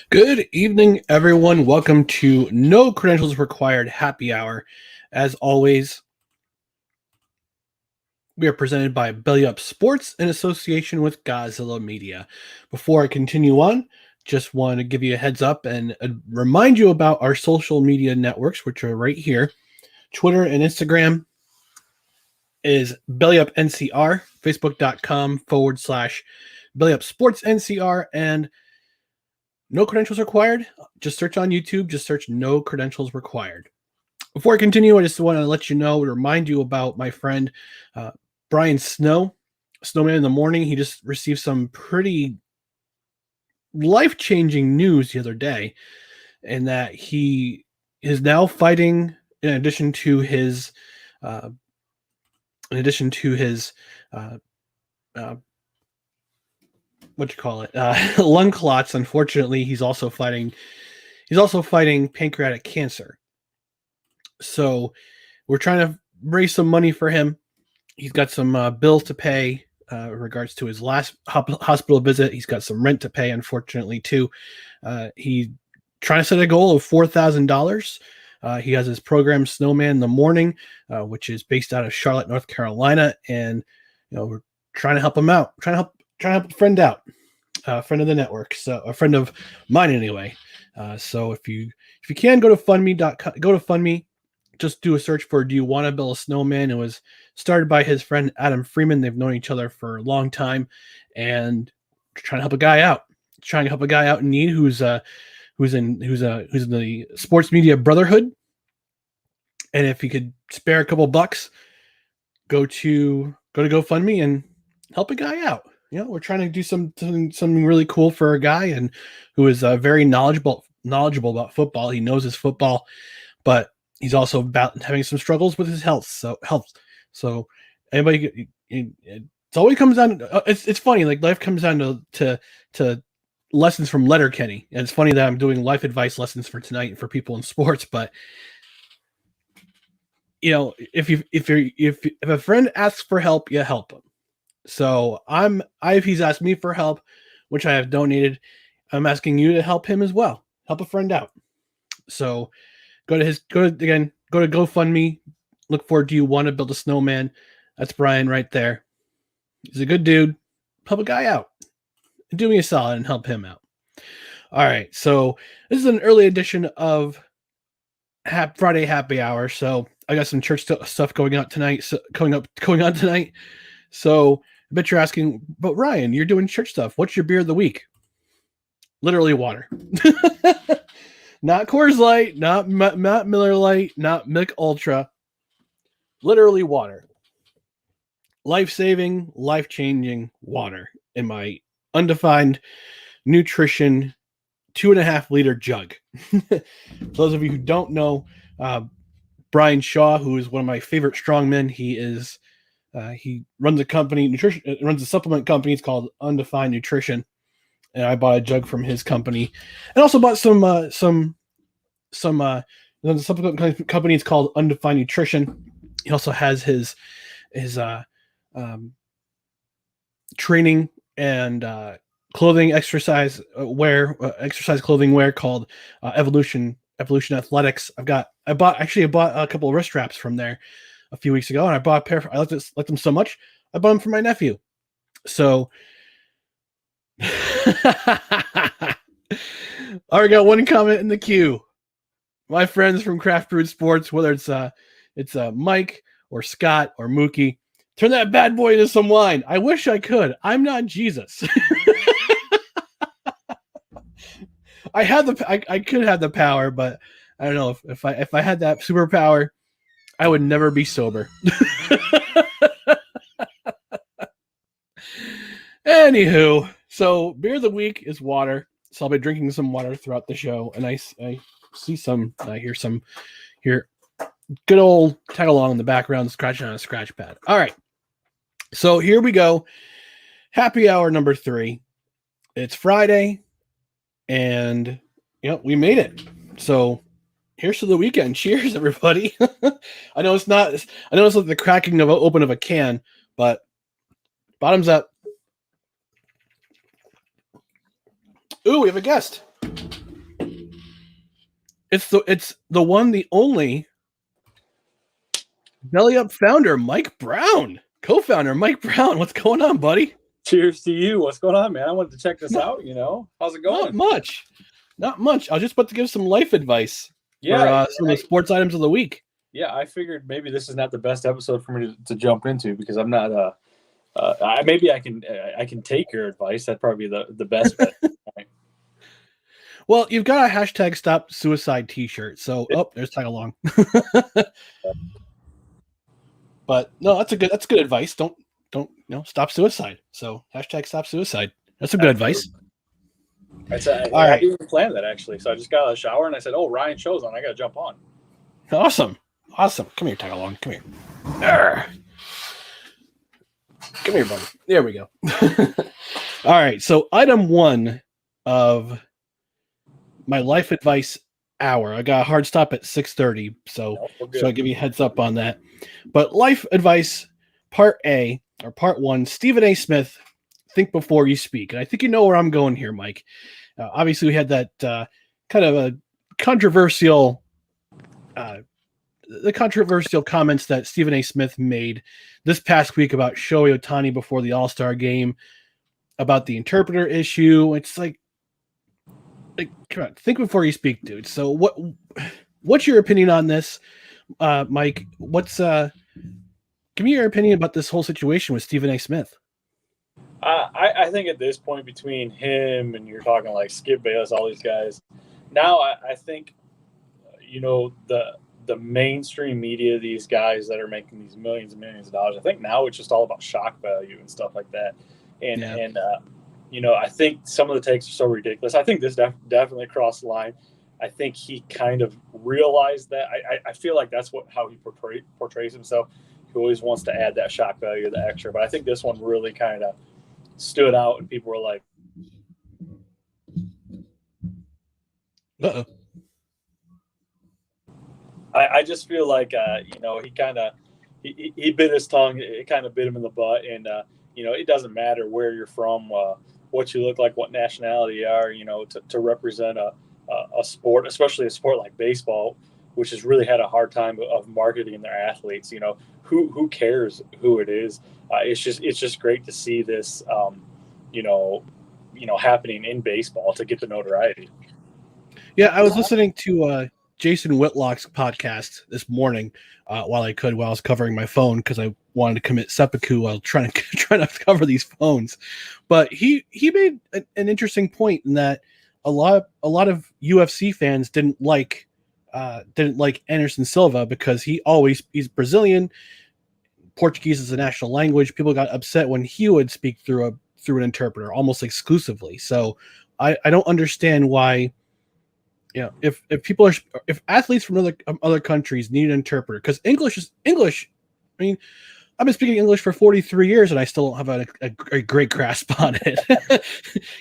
Good evening, everyone. Welcome to No Credentials Required Happy Hour. As always, we are presented by Belly Up Sports in association with Godzilla Media. Before I continue on, just want to give you a heads up and remind you about our social media networks, which are right here. Twitter and Instagram is Belly Up NCR, Facebook.com/Belly Up Sports NCR, and No Credentials Required. Just search on YouTube. Just search No Credentials Required. Before I continue, I just want to let you know, remind you about my friend Brian Snowman in the morning. He just received some pretty life-changing news the other day, and that he is now fighting in addition to his uh, lung clots. Unfortunately, he's also fighting pancreatic cancer. So we're trying to raise some money for him. He's got some bills to pay in regards to his last hospital visit. He's got some rent to pay, unfortunately, too. He's trying to set a goal of $4,000. He has his program Snowman in the Morning, which is based out of Charlotte, North Carolina, and we're trying to help him out. Trying to help a friend out, a friend of the network, so a friend of mine anyway. So if you can go to fundme.com, go to fundme. Just do a search for "Do you want to build a snowman?" It was started by his friend Adam Freeman. They've known each other for a long time, and trying to help a guy out. Trying to help a guy out in need who's in the sports media brotherhood. And if you could spare a couple bucks, go to GoFundMe and help a guy out. We're trying to do something really cool for a guy and who is very knowledgeable about football. He knows his football, but he's also about having some struggles with his health. So anybody, it always comes down. It's funny. Like, life comes down to lessons from Letterkenny, and it's funny that I'm doing life advice lessons for tonight for people in sports. But if a friend asks for help, you help him. So if he's asked me for help, which I have donated, I'm asking you to help him as well. Help a friend out. So go to GoFundMe. Look for "Do you want to build a snowman?" That's Brian right there. He's a good dude. Help a guy out. Do me a solid and help him out. All right. So this is an early edition of Friday Happy Hour. So I got some church stuff going on tonight. So I bet you're asking, but Ryan, you're doing church stuff. What's your beer of the week? Literally water. Not Coors Light, not Miller Lite, not Mick Ultra. Literally water. Life-saving, life-changing water in my undefined nutrition 2.5-liter jug. For those of you who don't know, Brian Shaw, who is one of my favorite strongmen, he runs a company, runs a supplement company. It's called Undefined Nutrition. And I bought a jug from his company, and also bought some supplement company. It's called Undefined Nutrition. He also has his training and clothing, exercise clothing wear called Evolution Athletics. I bought a couple of wrist straps from there a few weeks ago, and I bought a pair. I liked them so much, I bought them for my nephew. So I already got one comment in the queue. My friends from Craft Brewed Sports, whether it's Mike or Scott or Mookie, turn that bad boy into some wine. I wish I could. I'm not Jesus. I could have the power, but I don't know if I had that superpower, I would never be sober. Anywho, so beer of the week is water. So I'll be drinking some water throughout the show, and I hear good old tag along in the background, scratching on a scratch pad. All right, so here we go. Happy hour number 3. It's Friday, and we made it. So here's to the weekend. Cheers, everybody. I know it's like the cracking of open of a can, but bottoms up. Ooh, we have a guest. It's the one, the only Belly Up founder, Mike Brown, co-founder Mike Brown. What's going on, buddy? Cheers to you. What's going on, man? I wanted to check this No, out. How's it not going? much. Not much. I was just about to give some life advice Yeah, for some of the sports items of the week. yeah. I figured maybe this is not the best episode for me to jump into because I'm not. Maybe I can take your advice. That'd probably be the best bet. Well, you've got a hashtag Stop Suicide T-shirt, so there's tag along. But no, that's good advice. Don't stop suicide. So hashtag Stop Suicide. That's some good advice. I didn't even plan that actually. So I just got out of the shower and I said, "Oh, Ryan show's on. I got to jump on." Awesome. Come here, tag along. Come here. Arr. Come here, buddy. There we go. All right. So item 1 of my life advice hour. I got a hard stop at 6:30, so I'll give you a heads up on that. But life advice part A, or part 1, StephenASmith, think before you speak. And I think you know where I'm going here, Mike. Obviously, we had that kind of a controversial comments that StephenASmith made this past week about Shohei Ohtani before the All-Star game, about the interpreter issue. It's like, come on, think before you speak, dude. So what's your opinion on this, Mike? Give me your opinion about this whole situation with StephenASmith. I think at this point, between him and you're talking like Skip Bayless, all these guys, now I think the mainstream media, these guys that are making these millions and millions of dollars, I think now it's just all about shock value and stuff like that. And I think some of the takes are so ridiculous. I think this definitely crossed the line. I think he kind of realized that. I feel like that's how he portrays himself. He always wants to add that shock value, the extra. But I think this one really kind of stood out, and people were like, "Uh-oh." I just feel like he kind of he bit his tongue. It kind of bit him in the butt, and it doesn't matter where you're from, what you look like, what nationality you are. To represent a sport, especially a sport like baseball, which has really had a hard time of marketing their athletes. Who cares who it is? It's just great to see this, happening in baseball to get the notoriety. Yeah, I was listening to Jason Whitlock's podcast this morning while I was covering my phone because I wanted to commit seppuku while trying to cover these phones. But he made an interesting point in that a lot of UFC fans didn't like Anderson Silva because he's Brazilian. Portuguese is a national language. People got upset when he would speak through an interpreter almost exclusively. So I don't understand why. If athletes from other countries need an interpreter, because English is English. I mean, I've been speaking English for 43 years and I still don't have a great grasp on it.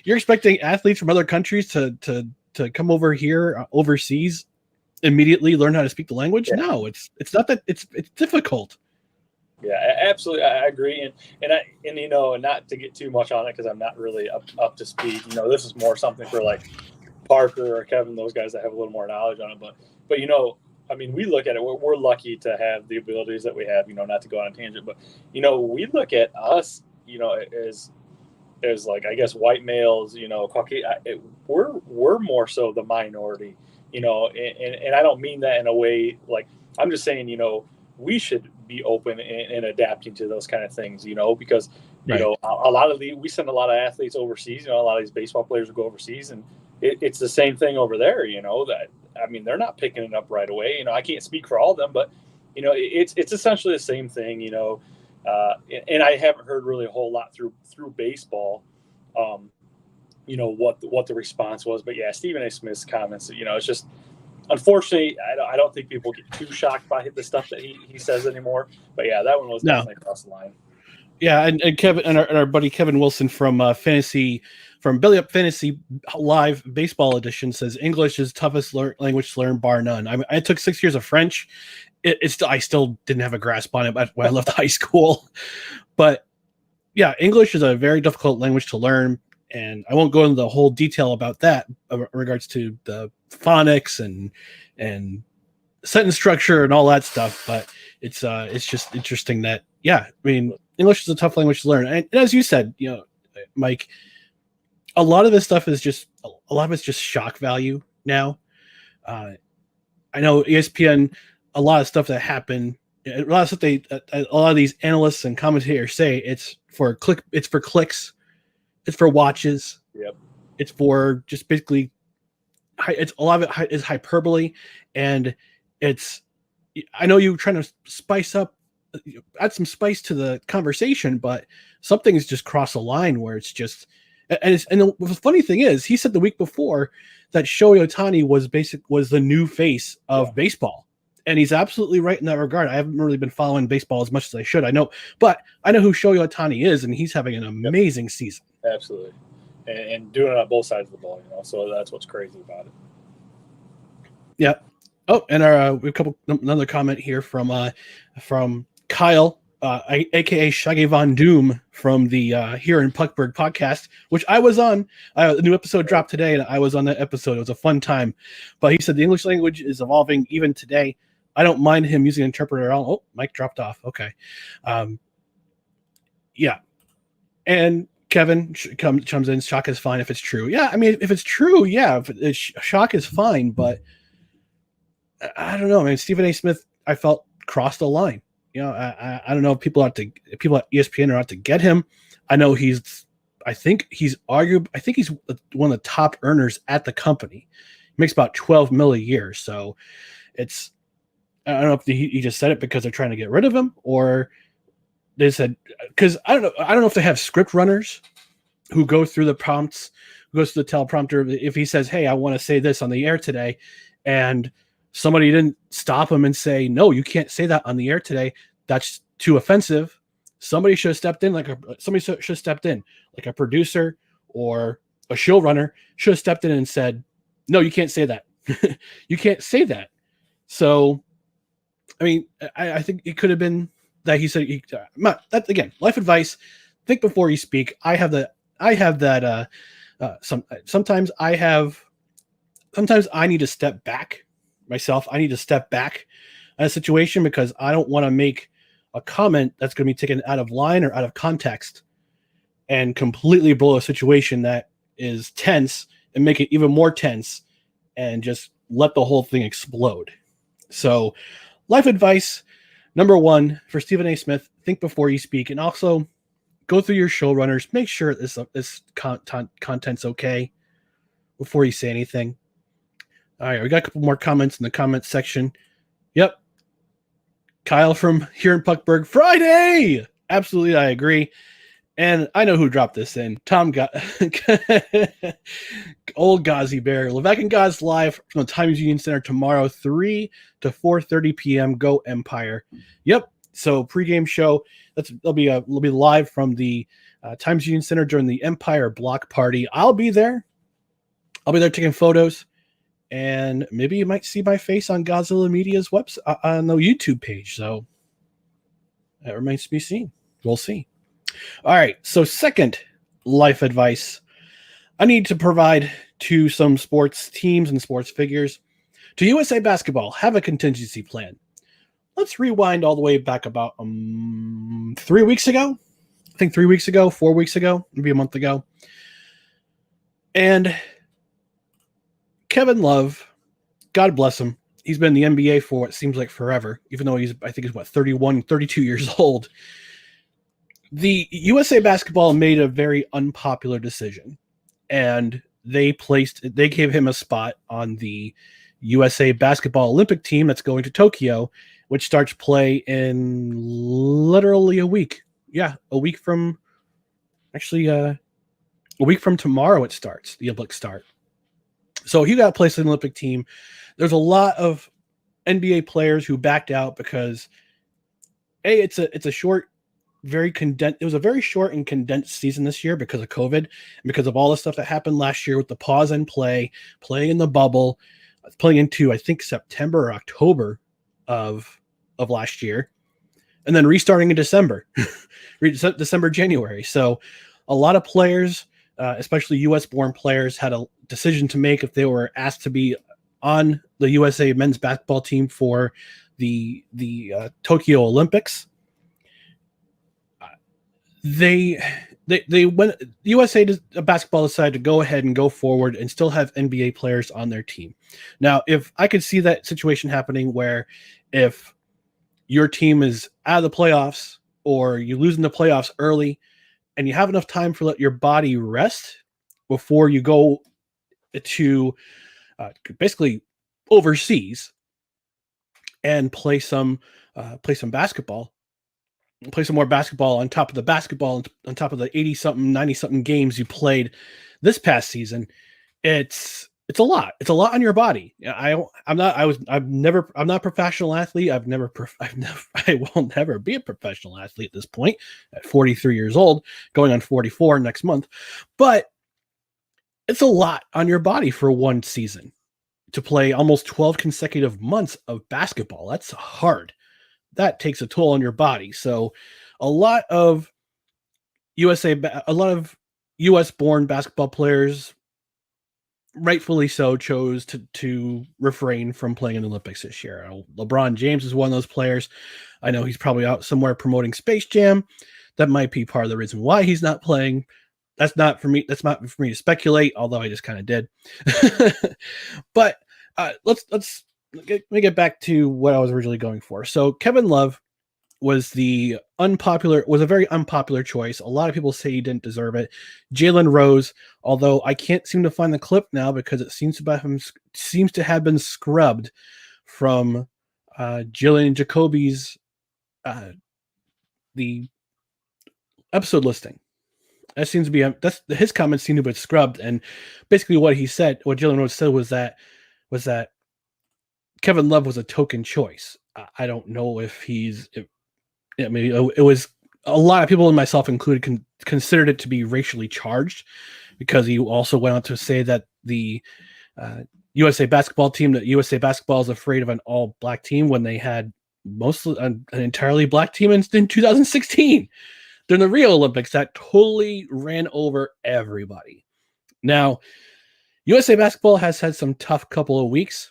You're expecting athletes from other countries to come over here overseas immediately learn how to speak the language? Yeah. No, it's not that it's difficult. Yeah, absolutely. I agree. And not to get too much on it because I'm not really up to speed. This is more something for like Parker or Kevin, those guys that have a little more knowledge on it. But we look at it. We're lucky to have the abilities that we have. Not to go on a tangent, but we look at us, as like, I guess, white males. Caucasian. We're more so the minority. And I don't mean that in a way like, I'm just saying. We should be open and adapting to those kind of things. Because right. A lot of we send a lot of athletes overseas. A lot of these baseball players will go overseas and. It's the same thing over there, they're not picking it up right away. I can't speak for all of them, but, it's essentially the same thing, and I haven't heard really a whole lot through baseball, what the response was. But yeah, StephenASmith's comments, it's just, unfortunately, I don't think people get too shocked by the stuff that he says anymore. But yeah, that one was definitely across the line. Yeah, and Kevin and our buddy Kevin Wilson from Billy Up Fantasy Live Baseball Edition says English is toughest language to learn, bar none. I took 6 years of French. I still didn't have a grasp on it when I left high school. But yeah, English is a very difficult language to learn, and I won't go into the whole detail about that in regards to the phonics and sentence structure and all that stuff. But it's just interesting that, yeah, I mean, English is a tough language to learn. And as you said, Mike, a lot of this stuff is just shock value now. I know ESPN, a lot of stuff that happened, a lot of these analysts and commentators say it's for clicks, it's for watches. Yep. It's for just basically, it's a lot of it is hyperbole, and I know you're trying to add some spice to the conversation, but something has just crossed a line where it's just, and the funny thing is, he said the week before that Shohei Ohtani was the new face of baseball. And he's absolutely right in that regard. I haven't really been following baseball as much as I should. I know who Shohei Ohtani is, and he's having an amazing season. Absolutely. And doing it on both sides of the ball, so that's what's crazy about it. Yeah. Oh, and we have another comment here from Kyle, aka Shaggy Von Doom from the Here in Puckburg podcast, which I was on. A new episode dropped today, and I was on that episode. It was a fun time. But he said the English language is evolving even today. I don't mind him using an interpreter at all. Oh, Mike dropped off. Okay. Yeah. And Kevin chimes in, shock is fine if it's true. Yeah, I mean, if it's true, yeah, shock is fine, but I don't know, man. StephenASmith, I felt crossed the line. I don't know if people at ESPN are out to get him. I know I think he's one of the top earners at the company. He makes about $12 million a year. So I don't know if he just said it because they're trying to get rid of him, or they said, because I don't know if they have script runners who go through the prompts, who goes to the teleprompter. If he says, hey, I want to say this on the air today, and somebody didn't stop him and say, no, you can't say that on the air today, that's too offensive. Somebody should have stepped in, like a producer or a showrunner should have stepped in and said, no, you can't say that. You can't say that. So, I mean, I think it could have been that he said, that again, life advice, think before you speak. Sometimes I need to step back myself. I need to step back in a situation because I don't want to make a comment that's going to be taken out of line or out of context and completely blow a situation that is tense and make it even more tense and just let the whole thing explode. So, life advice number one for StephenASmith: think before you speak, and also go through your showrunners. Make sure this content's okay before you say anything. All right, we got a couple more comments in the comments section. Yep. Kyle from Here in Puckburg, Friday. Absolutely, I agree. And I know who dropped this in. Tom got old Ghazi Bear. Levesque and Gaz live from the Times Union Center tomorrow, 3 to 4:30 p.m. Go Empire. Yep. So pregame show. We'll be live from the Times Union Center during the Empire block party. I'll be there. I'll be there taking photos, and maybe you might see my face on Godzilla Media's website on the YouTube page. So that remains to be seen. We'll see. All right. So second life advice I need to provide to some sports teams and sports figures. To USA Basketball, have a contingency plan. Let's rewind all the way back about 3 weeks ago. I think 3 weeks ago, 4 weeks ago, maybe a month ago. And Kevin Love, God bless him. He's been in the NBA for what seems like forever, even though he's 31, 32 years old. The USA Basketball made a very unpopular decision, and they gave him a spot on the USA Basketball Olympic team that's going to Tokyo, which starts play in literally a week. Yeah, a week from tomorrow it starts, the Olympics start. So he got placed in the Olympic team. There's a lot of NBA players who backed out because it's a short, it was a very short and condensed season this year because of COVID and because of all the stuff that happened last year with the pause in playing in the bubble, playing into, I think, September or October of last year, and then restarting in December, January. So a lot of players, especially US born players, had a decision to make if they were asked to be on the USA men's basketball team for the Tokyo Olympics. They went. USA basketball decided to go ahead and go forward and still have NBA players on their team. Now, if I could see that situation happening, where if your team is out of the playoffs or you lose in the playoffs early, and you have enough time to let your body rest before you go to basically overseas and play some basketball. Play some more basketball on top of the basketball, on top of the 80-something, 90-something games you played this past season. It's a lot. It's a lot on your body. I'm not a professional athlete. I will never be a professional athlete at this point at 43 years old, going on 44 next month. But it's a lot on your body for one season to play almost 12 consecutive months of basketball. That's hard. That takes a toll on your body. So a lot of US born basketball players, rightfully so, chose to refrain from playing in the Olympics this year. LeBron James is one of those players. I know he's probably out somewhere promoting Space Jam. That might be part of the reason why he's not playing. That's not for me to speculate, although I just kind of did. But let me get back to what I was originally going for. So Kevin Love was a very unpopular choice. A lot of people say he didn't deserve it. Jalen Rose, although I can't seem to find the clip now because it seems to have been scrubbed from Jillian Jacoby's the episode listing. That seems to be his comments seem to be scrubbed, and basically what Jalen Rose said was that Kevin Love was a token choice. I don't know if it was a lot of people, and myself included, considered it to be racially charged, because he also went on to say that the USA basketball is afraid of an all black team when they had mostly an entirely black team in 2016 during the Rio Olympics that totally ran over everybody. Now, USA basketball has had some tough couple of weeks.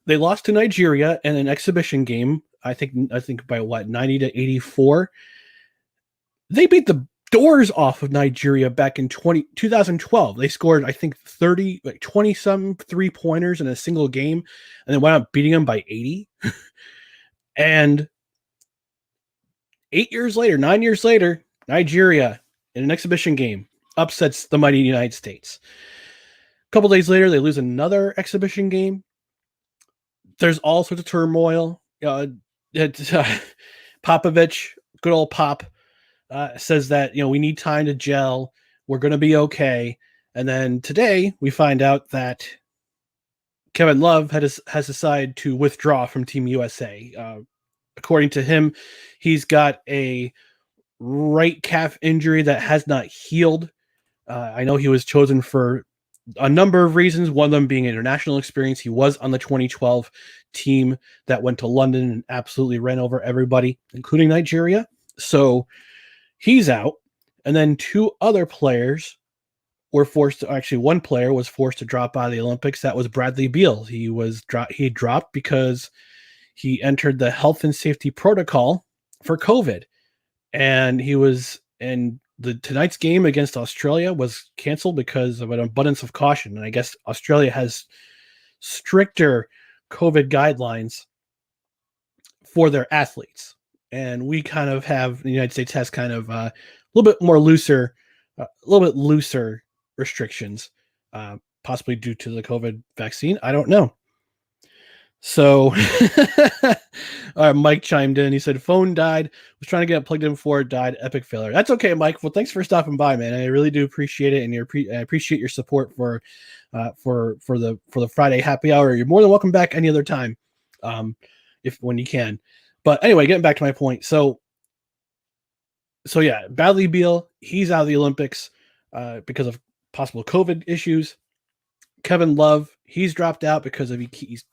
They lost to Nigeria in an exhibition game. I think by 90-84. They beat the doors off of Nigeria back in 2012. They scored, I think, 20-some 3-pointers in a single game, and then wound up beating them by 80. And 9 years later, Nigeria, in an exhibition game, upsets the mighty United States. A couple days later, they lose another exhibition game. There's all sorts of turmoil. Popovich, good old Pop, says that we need time to gel. We're going to be okay. And then today we find out that Kevin Love has decided to withdraw from Team USA. According to him, he's got a right calf injury that has not healed. I know he was chosen for a number of reasons, one of them being international experience. He was on the 2012 team that went to London and absolutely ran over everybody, including Nigeria. So he's out. And then two other players were one player was forced to drop out of the Olympics. That was Bradley Beal. He dropped because he entered the health and safety protocol for COVID. And tonight's game against Australia was canceled because of an abundance of caution. And I guess Australia has stricter COVID guidelines for their athletes. And we kind of the United States has kind of a little bit looser restrictions, possibly due to the COVID vaccine. I don't know. So Mike chimed in. He said, phone died. Was trying to get it plugged in before it died. Epic failure. That's okay, Mike. Well, thanks for stopping by, man. I really do appreciate it. And I appreciate your support for the Friday Happy Hour. You're more than welcome back any other time, when you can. But anyway, getting back to my point. So yeah, Bradley Beal, he's out of the Olympics because of possible COVID issues. Kevin Love, he's dropped out because of his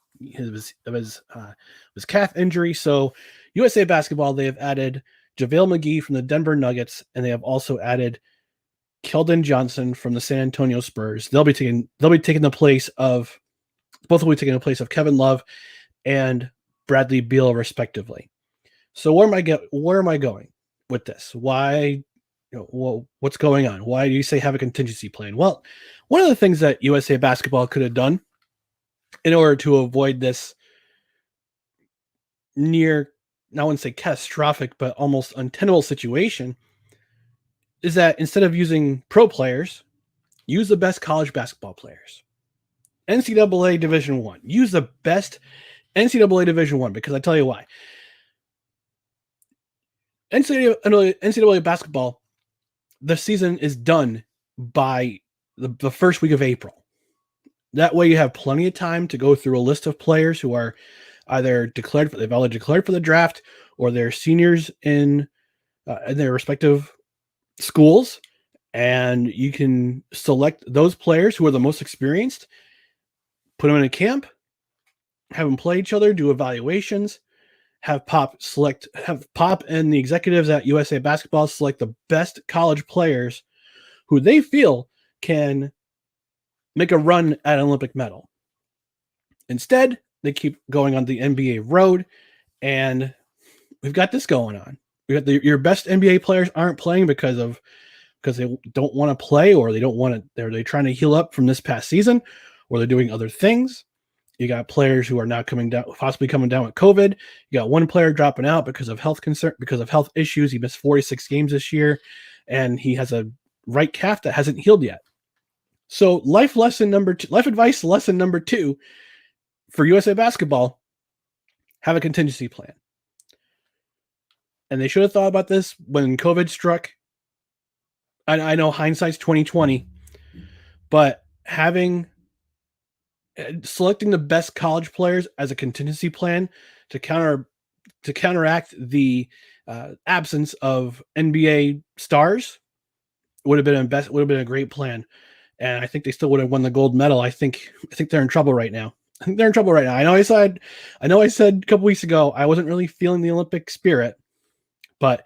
calf injury. So USA basketball, they have added JaVale McGee from the Denver Nuggets, and they have also added Keldon Johnson from the San Antonio Spurs. They'll be taking the place of both will be taking the place of Kevin Love and Bradley Beal, respectively. So where am I going with this? Why? What's going on? Why do you say have a contingency plan? Well, one of the things that USA Basketball could have done in order to avoid this near, I wouldn't say catastrophic, but almost untenable situation, is that instead of using pro players, use the best college basketball players. NCAA Division I. Use the best NCAA Division I, because I tell you why. NCAA basketball, the season is done by the first week of April. That way you have plenty of time to go through a list of players who are either they've already declared for the draft, or they're seniors in their respective schools, and you can select those players who are the most experienced, put them in a camp, have them play each other, do evaluations, have Pop and the executives at USA Basketball select the best college players who they feel can make a run at an Olympic medal. Instead, they keep going on the NBA road, and we've got this going on. We got your best NBA players aren't playing because they don't want to play, or they don't want to. They're trying to heal up from this past season, or they're doing other things. You got players who are now possibly coming down with COVID. You got one player dropping out because of health issues. He missed 46 games this year, and he has a right calf that hasn't healed yet. So life advice lesson number 2 for USA Basketball: have a contingency plan. And they should have thought about this when COVID struck. I know hindsight's 2020, but selecting the best college players as a contingency plan to counteract the absence of NBA stars would have been a great plan. And I think they still would have won the gold medal. I think they're in trouble right now. I know I said a couple weeks ago I wasn't really feeling the Olympic spirit, but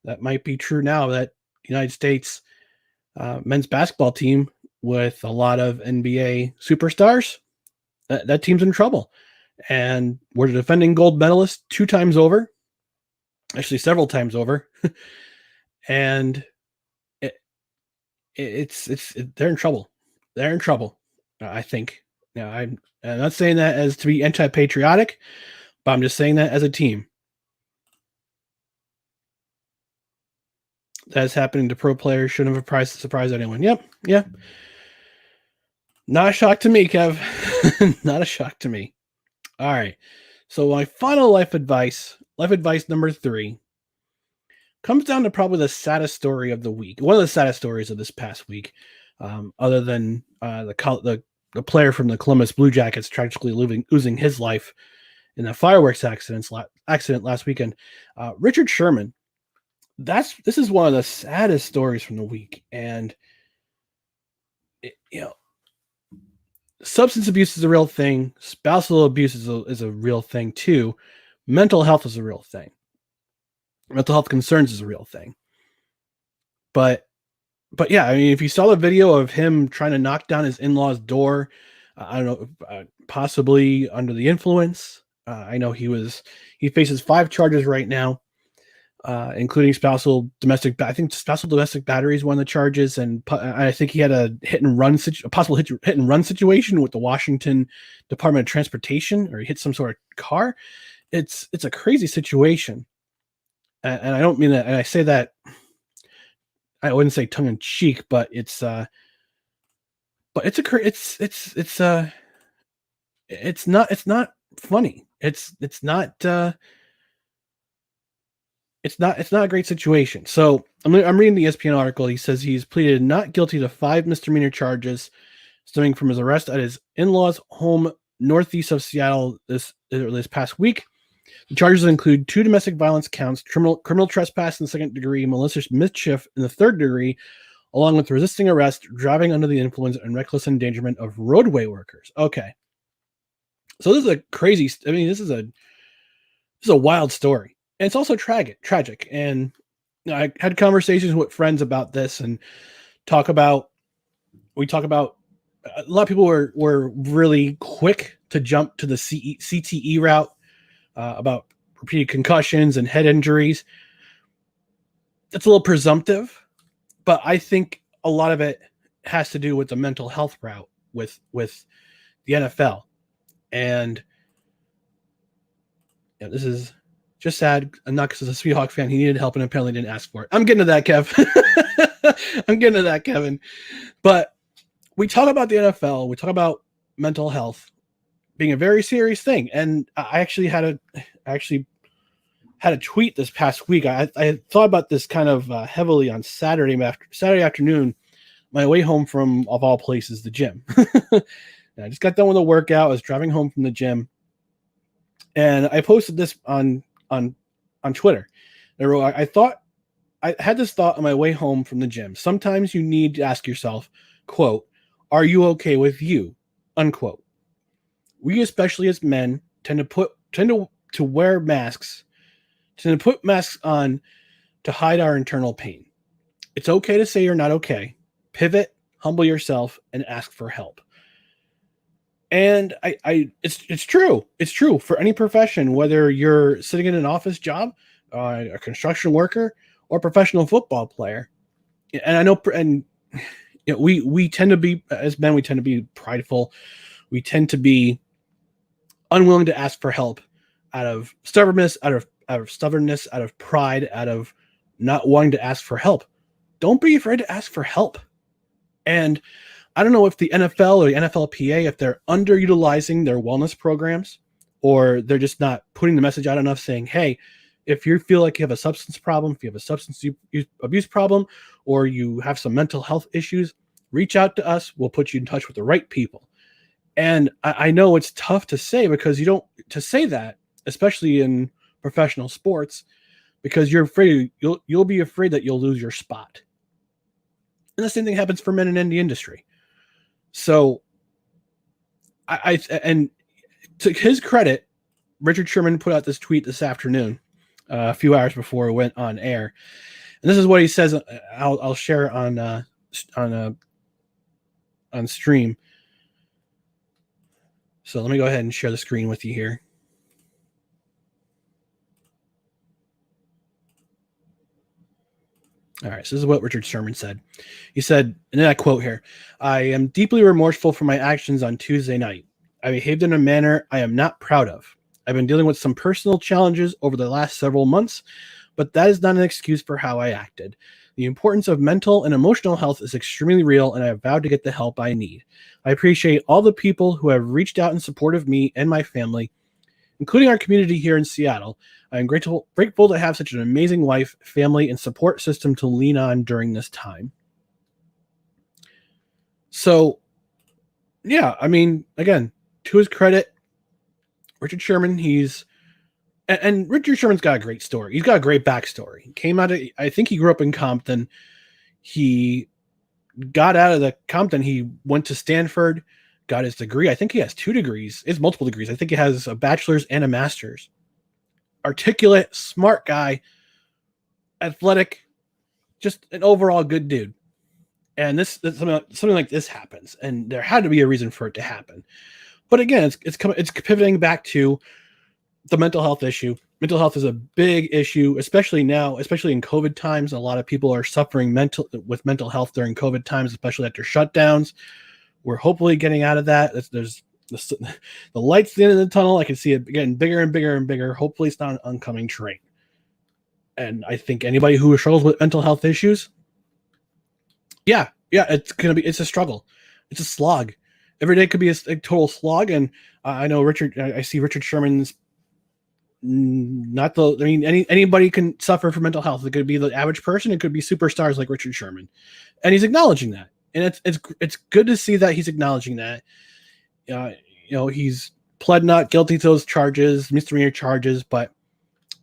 that might be true now that United States men's basketball team with a lot of NBA superstars, that team's in trouble. And we're the defending gold medalist 2 times over, actually several times over. And they're in trouble. They're in trouble, I think. Now, I'm not saying that as to be anti-patriotic, but I'm just saying that as a team. That's happening to pro players shouldn't have surprised anyone. Yep. Yeah. Not a shock to me, Kev. Not a shock to me. All right. So my final life advice number 3, comes down to probably the saddest story of the week. One of the saddest stories of this past week, other than the player from the Columbus Blue Jackets tragically losing his life in a fireworks accident last weekend. Richard Sherman. This is one of the saddest stories from the week, and substance abuse is a real thing. Spousal abuse is a real thing too. Mental health is a real thing. Mental health concerns is a real thing. But yeah, I mean, if you saw the video of him trying to knock down his in-law's door, I don't know, possibly under the influence. I know he faces 5 charges right now. Including spousal domestic battery is one of the charges, and I think he had a possible hit and run situation with the Washington Department of Transportation, or he hit some sort of car. It's a crazy situation, and I don't mean that. And I say that, I wouldn't say tongue in cheek, but it's not funny. It's not a great situation. So I'm reading the ESPN article. He says he's pleaded not guilty to 5 misdemeanor charges stemming from his arrest at his in-laws' home northeast of Seattle this past week. The charges include 2 domestic violence counts, criminal trespass in the 2nd degree, malicious mischief in the 3rd degree, along with resisting arrest, driving under the influence, and reckless endangerment of roadway workers. Okay. So this is a crazy. I mean, this is a wild story. And it's also tragic. And I had conversations with friends about this, and we talk about a lot of people were really quick to jump to the CTE route about repeated concussions and head injuries. That's a little presumptive, but I think a lot of it has to do with the mental health route with the NFL. And this is just sad. And not because he's a Seahawks fan. He needed help and apparently didn't ask for it. I'm getting to that, Kev. I'm getting to that, Kevin. But we talk about the NFL. We talk about mental health being a very serious thing. And I actually had a tweet this past week. I thought about this kind of heavily on Saturday afternoon, my way home from, of all places, the gym. I just got done with a workout. I was driving home from the gym, and I posted this on Twitter. I wrote, I had this thought on my way home from the gym. Sometimes you need to ask yourself, quote, "Are you okay with you?" Unquote. We, especially as men, tend to wear masks, tend to put masks on to hide our internal pain. It's okay to say you're not okay. Pivot, humble yourself, and ask for help. And it's true. It's true for any profession, whether you're sitting in an office job, a construction worker, or a professional football player. And I know, and we tend to be, as men, we tend to be prideful. We tend to be unwilling to ask for help out of stubbornness, out of pride, out of not wanting to ask for help. Don't be afraid to ask for help. And I don't know if the NFL or the NFLPA, if they're underutilizing their wellness programs, or they're just not putting the message out enough saying, hey, if you feel like you have a substance problem, if you have a substance abuse problem, or you have some mental health issues, reach out to us. We'll put you in touch with the right people. And I know it's tough to say, because to say that, especially in professional sports, because you're afraid you'll be afraid that you'll lose your spot. And the same thing happens for men in the industry. So and to his credit, Richard Sherman put out this tweet this afternoon, a few hours before it went on air. And this is what he says. I'll share on stream. So let me go ahead and share the screen with you here. All right, so this is what Richard Sherman said. He said, and then I quote here, "I am deeply remorseful for my actions on Tuesday night. I behaved in a manner I am not proud of. I've been dealing with some personal challenges over the last several months, but that is not an excuse for how I acted. The importance of mental and emotional health is extremely real, and I have vowed to get the help I need. I appreciate all the people who have reached out in support of me and my family, including our community here in Seattle. I am grateful to have such an amazing wife, family, and support system to lean on during this time." So, yeah, I mean, again, to his credit, Richard Sherman, and Richard Sherman's got a great story. He's got a great backstory. He came out of, I think he grew up in Compton. He got out of the Compton. He went to Stanford, got his degree. I think he has 2 degrees. It's multiple degrees. I think he has a bachelor's and a master's. Articulate, smart guy, athletic, just an overall good dude. And something like this happens, and there had to be a reason for it to happen. But again, it's pivoting back to the mental health issue. Mental health is a big issue, especially now, especially in COVID times. A lot of people are suffering with mental health during COVID times, especially after shutdowns. We're hopefully getting out of that. There's the light's at the end of the tunnel. I can see it getting bigger and bigger and bigger. Hopefully it's not an oncoming train. And I think anybody who struggles with mental health issues, yeah, it's a struggle. It's a slog. Every day could be a total slog. And I know I see Richard Sherman's anybody can suffer from mental health. It could be the average person. It could be superstars like Richard Sherman. And he's acknowledging that. And it's good to see that he's acknowledging that. He's pled not guilty to those charges, misdemeanor charges, but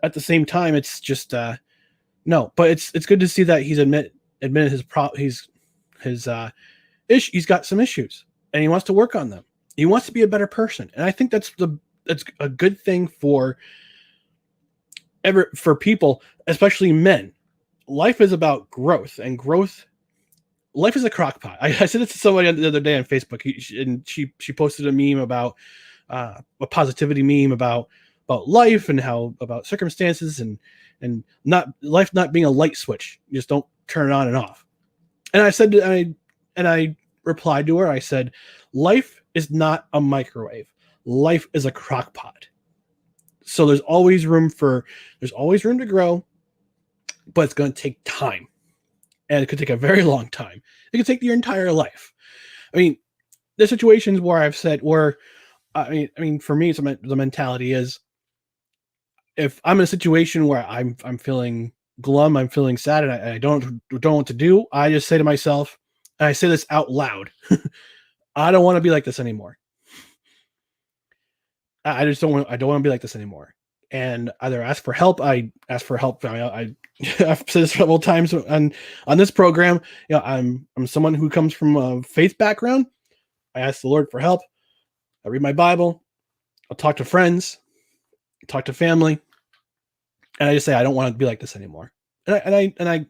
at the same time, it's just no. But it's good to see that he's admitted he's got some issues, and he wants to work on them. He wants to be a better person, and I think that's a good thing for people, especially men. Life is about growth, and growth. Life is a crock pot. I said this to somebody the other day on Facebook, and she posted a meme about a positivity meme about life and how about circumstances and not life not being a light switch. You just don't turn it on and off. And I said, I replied to her. I said, life is not a microwave. Life is a crock pot. So there's always room to grow, but it's going to take time. And it could take a very long time. It could take your entire life. I mean, there's situations where I've said, I mean, for me, the mentality is, if I'm in a situation where I'm feeling glum, I'm feeling sad, and I don't know what to do, I just say to myself, and I say this out loud, I don't want to be like this anymore. I just don't want to be like this anymore. And either ask for help. I ask for help. I've said this several times on this program. You know, I'm someone who comes from a faith background. I ask the Lord for help. I read my Bible. I'll talk to friends, talk to family, and I just say I don't want to be like this anymore. And I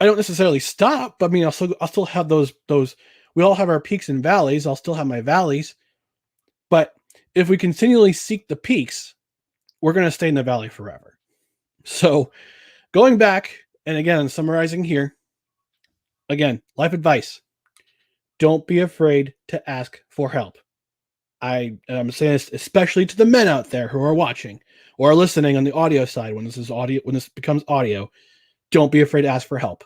don't necessarily stop. But I mean, I'll still have those. We all have our peaks and valleys. I'll still have my valleys. But if we continually seek the peaks, we're going to stay in the valley forever. So going back, and again, summarizing here, again, life advice. Don't be afraid to ask for help. I'm saying this especially to the men out there who are watching or listening on the audio side. When this becomes audio, don't be afraid to ask for help.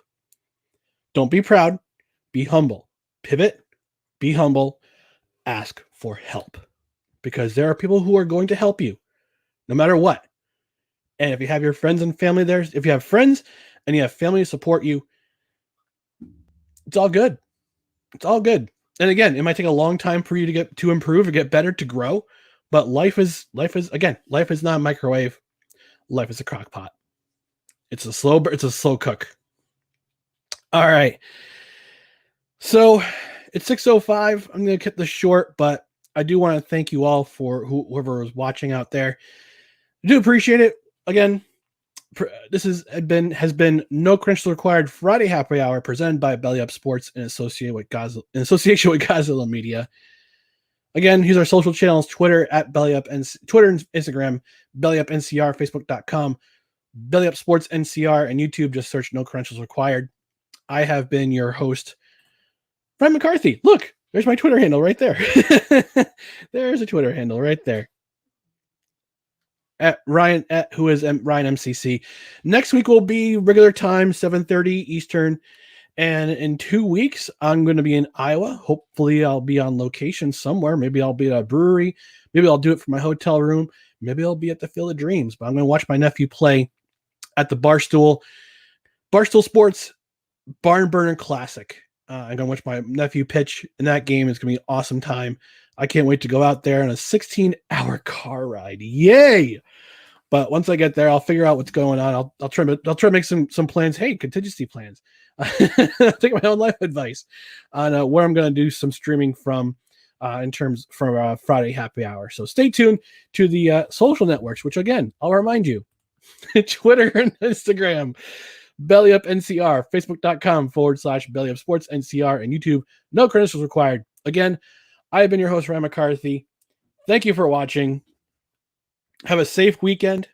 Don't be proud. Be humble. Pivot. Be humble. Ask for help. Because there are people who are going to help you no matter what. And if you have your friends and family there, if you have friends and you have family to support you, it's all good. It's all good. And again, it might take a long time for you to improve, to get better, to grow. But life is not a microwave. Life is a crock pot. It's a slow cook. All right. So it's 6:05. I'm going to cut this short, but I do want to thank you all for whoever was watching out there. I do appreciate it. Again, this has been No Credentials Required Friday Happy Hour, presented by Belly Up Sports in association with Godzilla Media. Again, here's our social channels: Twitter at Belly Up, and Twitter and Instagram, Belly Up NCR, Facebook.com, Belly Up Sports NCR, and YouTube. Just search No Credentials Required. I have been your host, Ryan McCarthy. Look, there's my Twitter handle right there. There's a Twitter handle right there. At Ryan, who is Ryan MCC. Next week will be regular time, 7:30 Eastern. And in 2 weeks, I'm going to be in Iowa. Hopefully, I'll be on location somewhere. Maybe I'll be at a brewery. Maybe I'll do it from my hotel room. Maybe I'll be at the Field of Dreams. But I'm going to watch my nephew play at the Barstool Sports Barn Burner Classic. I'm going to watch my nephew pitch in that game. It's going to be an awesome time. I can't wait to go out there on a 16-hour car ride. Yay! But once I get there, I'll figure out what's going on. I'll try to make some plans. Hey, contingency plans. Take my own life advice on where I'm going to do some streaming from in terms for Friday Happy Hour. So stay tuned to the social networks, which again, I'll remind you, Twitter and Instagram, Belly Up NCR, Facebook.com/Belly Up Sports NCR, and YouTube, No Credentials Required. Again, I have been your host, Ryan McCarthy. Thank you for watching. Have a safe weekend,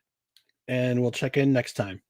and we'll check in next time.